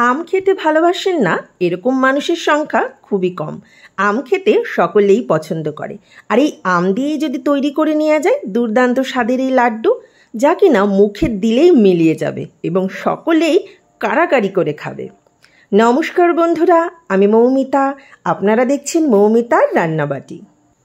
আম খেতে ভালোবাসেন না এরকম মানুষের সংখ্যা খুবই কম। আম খেতে সকলেই পছন্দ করে। আর এই আম দিয়ে যদি তৈরি করে নেওয়া যায় দুর্দান্ত স্বাদের এই লাড্ডু, যা কিনা মুখে দিলেই মিলিয়ে যাবে এবং সকলেই কাড়াকাড়ি করে খাবে। নমস্কার বন্ধুরা, আমি মৌমিতা, আপনারা দেখছেন মৌমিতার রান্নাবাটি।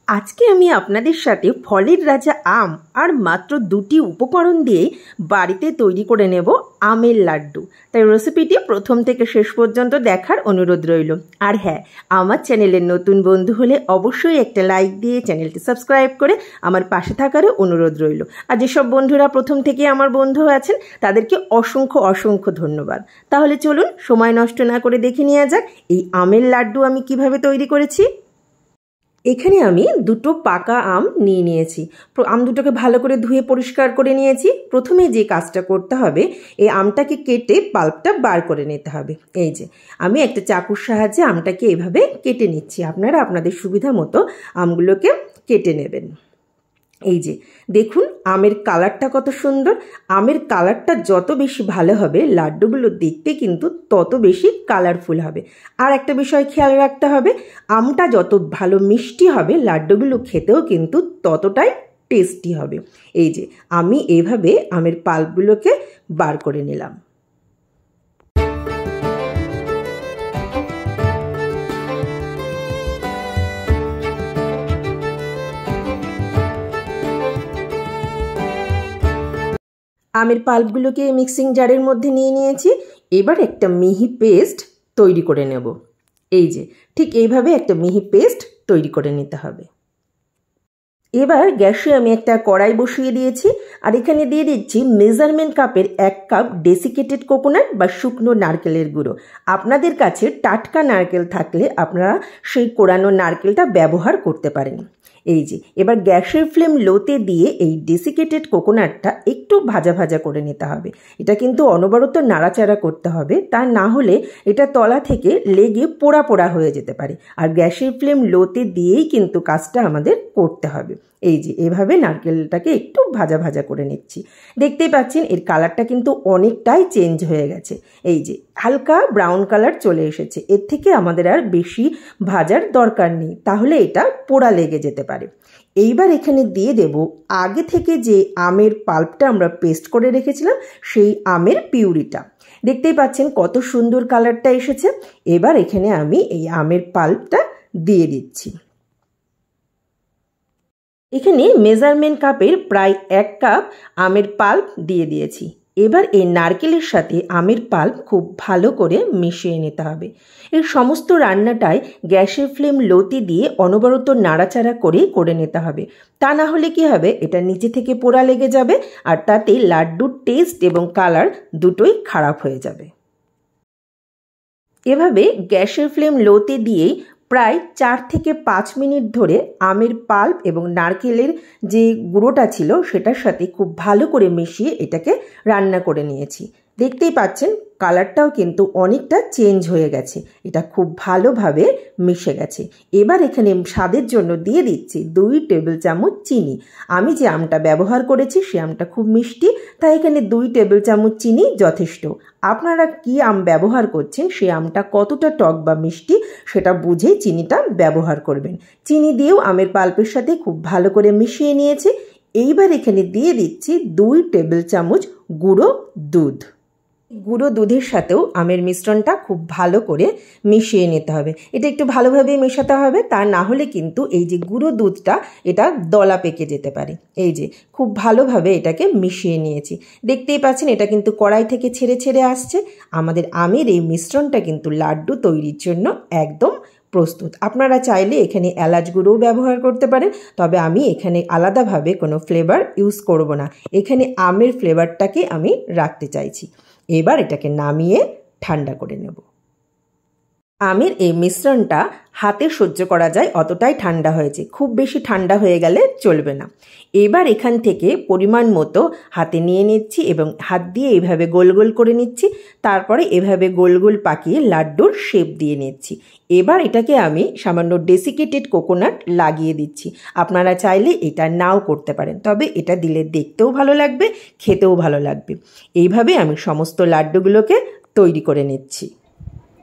আজকে আমি আপনাদের সাথে ফলের রাজা আম আর মাত্র দুটি উপকরণ দিয়ে বাড়িতে তৈরি করে নেব আমের লাড্ডু। তাই রেসিপিটি প্রথম থেকে শেষ পর্যন্ত দেখার অনুরোধ রইল। আর হ্যাঁ, আমার চ্যানেলের নতুন বন্ধু হলে অবশ্যই একটা লাইক দিয়ে চ্যানেলটি সাবস্ক্রাইব করে আমার পাশে থাকারও অনুরোধ রইল। আর যেসব বন্ধুরা প্রথম থেকে আমার বন্ধু আছেন তাদেরকে অসংখ্য অসংখ্য ধন্যবাদ। তাহলে চলুন সময় নষ্ট না করে দেখে নেওয়া যাক এই আমের লাড্ডু আমি কিভাবে তৈরি করেছি। এখানে আমি দুটো পাকা আম নিয়ে নিয়েছি। আম দুটোকে ভালো করে ধুয়ে পরিষ্কার করে নিয়েছি। প্রথমে যে কাজটা করতে হবে, এই আমটাকে কেটে পাল্পটা বার করে নিতে হবে। এই যে আমি একটা চাকুর সাহায্যে আমটাকে এভাবে কেটে নিচ্ছি। আপনারা আপনাদের সুবিধা মতো আমগুলোকে কেটে নেবেন। এই যে দেখুন আমের কালারটা কত সুন্দর। আমের কালারটা যত বেশি ভালো হবে লাড্ডুগুলো দেখতে কিন্তু তত বেশি কালারফুল হবে। আর একটা বিষয় খেয়াল রাখতে হবে, আমটা যত ভালো মিষ্টি হবে লাড্ডুগুলো খেতেও কিন্তু ততটাই টেস্টি হবে। এই যে আমি এইভাবে আমের পাল্পগুলোকে বার করে নিলাম। আমের পাল্পগুলোকে মিক্সিং জারের মধ্যে নিয়ে নিয়েছি। এবার একটা মিহি পেস্ট তৈরি করে নেব। এই যে ঠিক এইভাবে একটা মিহি পেস্ট তৈরি করে নিতে হবে। এবার গ্যাসে আমি একটা কড়াই বসিয়ে দিয়েছি আর এখানে দিয়ে দিচ্ছি মেজারমেন্ট কাপের 1 কাপ ডেসিকেটেড কোকোনাট বা শুকনো নারকেলের গুঁড়ো। আপনাদের কাছে টাটকা নারকেল থাকলে আপনারা সেই কোড়ানো নারকেলটা ব্যবহার করতে পারেন। এই যে এবার গ্যাসের ফ্লেম লোতে দিয়ে এই ডেসিকেটেড কোকোনাটটা একটু ভাজা ভাজা করে নিতে হবে। এটা কিন্তু অনবরত নাড়াচাড়া করতে হবে, তা না হলে এটা তলা থেকে লেগে পোড়া পোড়া হয়ে যেতে পারে। আর গ্যাসের ফ্লেম লোতে দিয়েই কিন্তু কাজটা আমাদের করতে হবে। এই যে এভাবে নারকেলটাকে একটু ভাজা ভাজা করে নিচ্ছি। দেখতেই পাচ্ছেন এর কালারটা কিন্তু অনেকটাই চেঞ্জ হয়ে গেছে। এই যে হালকা ব্রাউন কালার চলে এসেছে। এর থেকে আমাদের আর বেশি ভাজার দরকার নেই, তাহলে এটা পোড়া লেগে যেতে পারে। এইবার এখানে দিয়ে দেব আগে থেকে যে আমের পাল্পটা আমরা পেস্ট করে রেখেছিলাম সেই আমের পিউরিটা। দেখতেই পাচ্ছেন কত সুন্দর কালারটা এসেছে। এবার এখানে আমি এই আমের পাল্পটা দিয়ে দিচ্ছি। এখানে মেজারমেন্ট কাপের প্রায় 1 কাপ আমের পাল্প দিয়ে দিয়েছি। এবার এই নারকেলের সাথে আমের পাল্প খুব ভালো করে মিশিয়ে নিতে হবে। এই সমস্ত রান্নাটাই গ্যাসের ফ্লেম লোতে দিয়ে অনবরত নাড়াচাড়া করে নিতে হবে। তা না হলে কি হবে, এটা নিচে থেকে পোড়া লেগে যাবে আর তাতে লাড্ডুর টেস্ট এবং কালার দুটোই খারাপ হয়ে যাবে। এভাবে গ্যাসের ফ্লেম লোতে দিয়েই প্রায় 4 থেকে 5 মিনিট ধরে আমের পাল্প এবং নারকেলের যে গুঁড়োটা ছিল সেটার সাথে খুব ভালো করে মিশিয়ে এটাকে রান্না করে নিয়েছি। দেখতেই পাচ্ছেন কালারটাও কিন্তু অনেকটা চেঞ্জ হয়ে গেছে। এটা খুব ভালোভাবে মিশে গেছে। এবার এখানে স্বাদের জন্য দিয়ে দিচ্ছি 2 টেবিল চামচ চিনি। আমি যে আমটা ব্যবহার করেছি সে আমটা খুব মিষ্টি, তাই এখানে 2 টেবিল চামচ চিনি যথেষ্ট। আপনারা কি আম ব্যবহার করছেন, সে আমটা কতটা টক বা মিষ্টি সেটা বুঝেই চিনিটা ব্যবহার করবেন। চিনি দিয়েও আমের পাল্পের সাথে খুব ভালো করে মিশিয়ে নিয়েছি। এইবার এখানে দিয়ে দিচ্ছি 2 টেবিল চামচ গুঁড়ো দুধ। গুঁড়ো দুধের সাথেও আমের মিশ্রণটা খুব ভালো করে মিশিয়ে নিতে হবে। এটা একটু ভালোভাবে মেশাতে হবে, তা না হলে কিন্তু এই যে গুঁড়ো দুধটা এটা দলা পেকে যেতে পারে। এই যে খুব ভালোভাবে এটাকে মিশিয়ে নিয়েছি। দেখতেই পাচ্ছেন এটা কিন্তু কড়াই থেকে ছেড়ে ছেড়ে আসছে। আমাদের আমের এই মিশ্রণটা কিন্তু লাড্ডু তৈরির জন্য একদম প্রস্তুত। আপনারা চাইলে এখানে এলাচ গুঁড়োও ব্যবহার করতে পারেন, তবে আমি এখানে আলাদাভাবে কোনো ফ্লেভার ইউজ করব না। এখানে আমের ফ্লেভারটাকে আমি রাখতে চাইছি। এবার এটাকে নামিয়ে ঠান্ডা করে নেব। আমের এই মিশ্রণটা হাতে সহ্য করা যায় অতটাই ঠান্ডা হয়েছে, খুব বেশি ঠান্ডা হয়ে গেলে চলবে না। এবার এখান থেকে পরিমাণ মতো হাতে নিয়ে নিচ্ছি এবং হাত দিয়ে এইভাবে গোল গোল করে নিচ্ছি। তারপরে এভাবে গোল গোল পাকিয়ে লাড্ডুর শেপ দিয়ে নিচ্ছি। এবার এটাকে আমি সামান্য ডেসিকেটেড কোকোনাট লাগিয়ে দিচ্ছি। আপনারা চাইলে এটা নাও করতে পারেন, তবে এটা দিলে দেখতেও ভালো লাগবে, খেতেও ভালো লাগবে। এইভাবে আমি সমস্ত লাড্ডুগুলোকে তৈরি করে নিচ্ছি।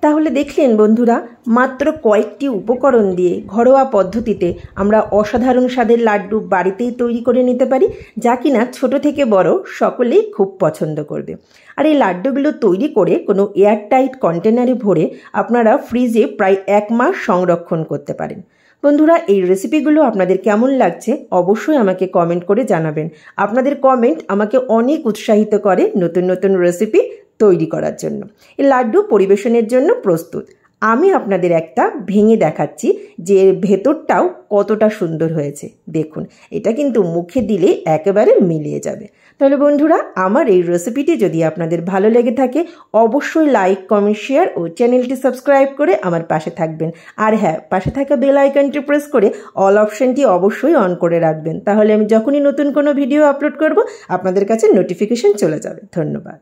তাহলে দেখলেন বন্ধুরা, মাত্র কয়েকটি উপকরণ দিয়ে ঘরোয়া পদ্ধতিতে আমরা অসাধারণ স্বাদের লাড্ডু বাড়িতেই তৈরি করে নিতে পারি, যা কিনা ছোট থেকে বড় সকলেই খুব পছন্দ করবে। আর এই লাড্ডুগুলো তৈরি করে কোনো এয়ারটাইট কন্টেনারে ভরে আপনারা ফ্রিজে প্রায় 1 মাস সংরক্ষণ করতে পারেন। বন্ধুরা, এই রেসিপিগুলো আপনাদের কেমন লাগছে অবশ্যই আমাকে কমেন্ট করে জানাবেন। আপনাদের কমেন্ট আমাকে অনেক উৎসাহিত করে নতুন নতুন রেসিপি তৈরি করার জন্য। এই লাড্ডু পরিবেশনের জন্য প্রস্তুত। আমি আপনাদের একটা ভেঙে দেখাচ্ছি যে এর ভেতরটাও কতটা সুন্দর হয়েছে। দেখুন, এটা কিন্তু মুখে দিলে একেবারে মিলিয়ে যাবে। তাহলে বন্ধুরা, আমার এই রেসিপিটি যদি আপনাদের ভালো লেগে থাকে অবশ্যই লাইক, কমেন্ট, শেয়ার ও চ্যানেলটি সাবস্ক্রাইব করে আমার পাশে থাকবেন। আর হ্যাঁ, পাশে থাকা বেল আইকনটি প্রেস করে অল অপশনটি অবশ্যই অন করে রাখবেন। তাহলে আমি যখনই নতুন কোনো ভিডিও আপলোড করব আপনাদের কাছে নোটিফিকেশন চলে যাবে। ধন্যবাদ।